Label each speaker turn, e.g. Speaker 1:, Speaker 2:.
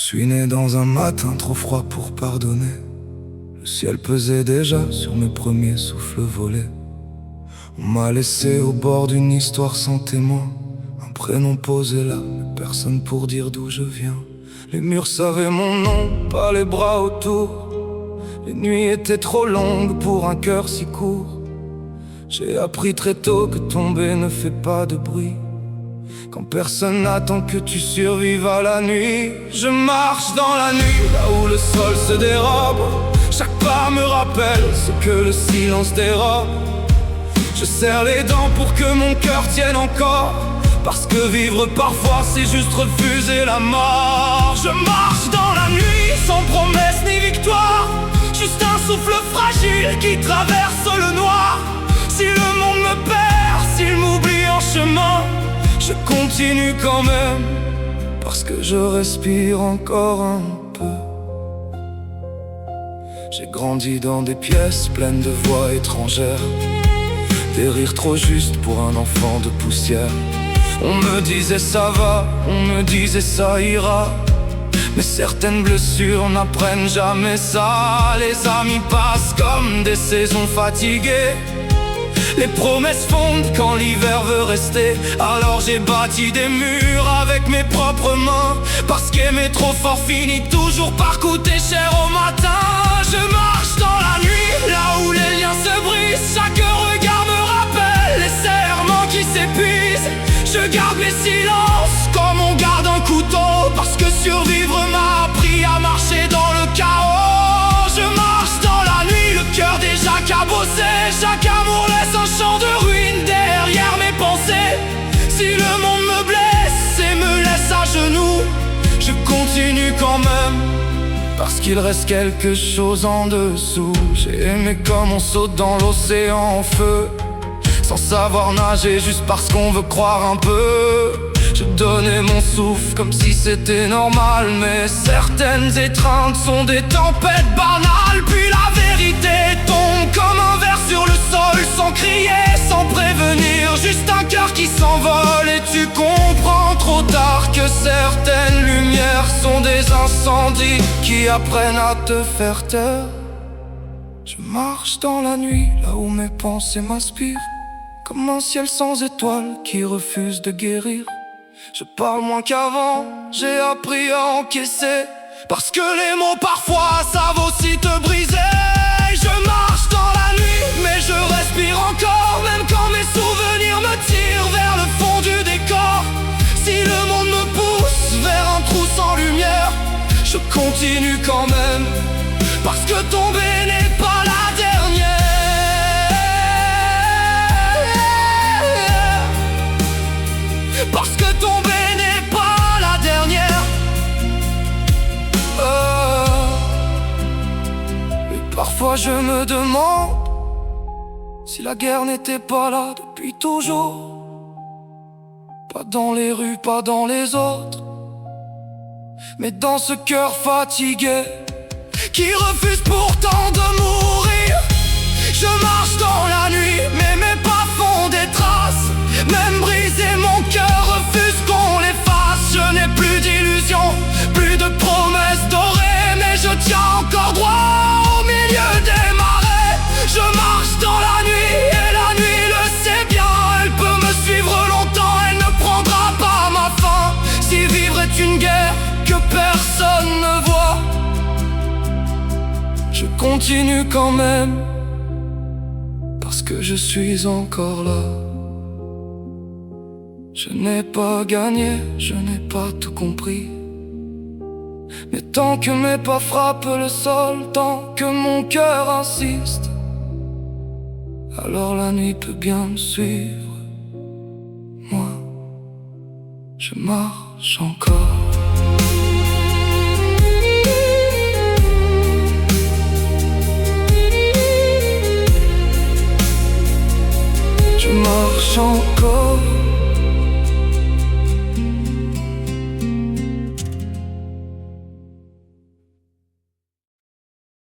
Speaker 1: suis né dans un matin trop froid pour pardonner. Le ciel pesait déjà sur mes premiers souffles volés. On m'a laissé au bord d'une histoire sans témoin, un prénom posé là, mais personne pour dire d'où je viens. Les murs savaient mon nom, pas les bras autour. Les nuits étaient trop longues pour un cœur si court. J'ai appris très tôt que tomber ne fait pas de bruit, quand personne n'attend que tu survives à la nuit. Je marche dans la nuit, là où le sol se dérobe. Chaque pas me rappelle ce que le silence dérobe. Je serre les dents pour que mon cœur tienne encore, parce que vivre parfois c'est juste refuser la mort. Je marche dans la nuit sans promesse ni victoire, juste un souffle fragile qui traverse le noir. Si le monde me perd, s'il m'oublie en chemin, je continue quand même, parce que je respire encore un peu. J'ai grandi dans des pièces pleines de voix étrangères, des rires trop justes pour un enfant de poussière. On me disait ça va, on me disait ça ira, mais certaines blessures n'apprennent jamais ça. Les amis passent comme des saisons fatiguées, les promesses fondent quand l'hiver veut rester. Alors j'ai bâti des murs avec mes propres mains, parce qu'aimer trop fort finit toujours par coûter cher au matin. Je marche dans la nuit, là où les liens se brisent. Chaque regard me rappelle les serments qui s'épuisent. Je garde mes silences comme on garde un couteau, parce que survivre m'a appris à marcher dans le chaos. Je marche dans la nuit, le cœur déjà cabossé. Chaque amour laisse un champ de ruines derrière mes pensées. Si le monde me blesse et me laisse à genoux, je continue quand même, parce qu'il reste quelque chose en dessous. J'ai aimé comme on saute dans l'océan en feu, sans savoir nager, juste parce qu'on veut croire un peu. Je donnais mon souffle comme si c'était normal, mais certaines étreintes sont des tempêtes banales. Puis la vérité tombe comme un verre sur le sol, sans crier, sans prévenir, juste un cœur qui s'envole. Et tu comprends trop tard que certaines lumières sont des incendies qui apprennent à te faire taire. Je marche dans la nuit, là où mes pensées m'inspirent, comme un ciel sans étoiles qui refuse de guérir. Je parle moins qu'avant, j'ai appris à encaisser, parce que les mots parfois savent aussi te briser. Je marche dans la nuit, mais je respire encore, même quand mes souvenirs me tirent vers le fond du décor. Si le monde me pousse vers un trou sans lumière, je continue quand même, parce que tomber n'est pas la dernière. Parce que tomber n'est pas la dernière. Et parfois je me demande si la guerre n'était pas là depuis toujours. Pas dans les rues, pas dans les autres, mais dans ce cœur fatigué qui refuse pourtant de mourir. Je marche dans la nuit, mais mes pas font des traces. Même brisé, mon cœur refuse qu'on l'efface. Je n'ai plus d'illusions, plus de promesses dorées, mais je tiens encore droit au milieu des marais. Je marche dans la nuit et la nuit le sait bien. Elle peut me suivre longtemps, elle ne prendra pas ma fin. Si vivre est une guerre que personne ne voit, je continue quand même, parce que je suis encore là. Je n'ai pas gagné, je n'ai pas tout compris, mais tant que mes pas frappent le sol, tant que mon cœur insiste, alors la nuit peut bien me suivre. Moi, je marche encore.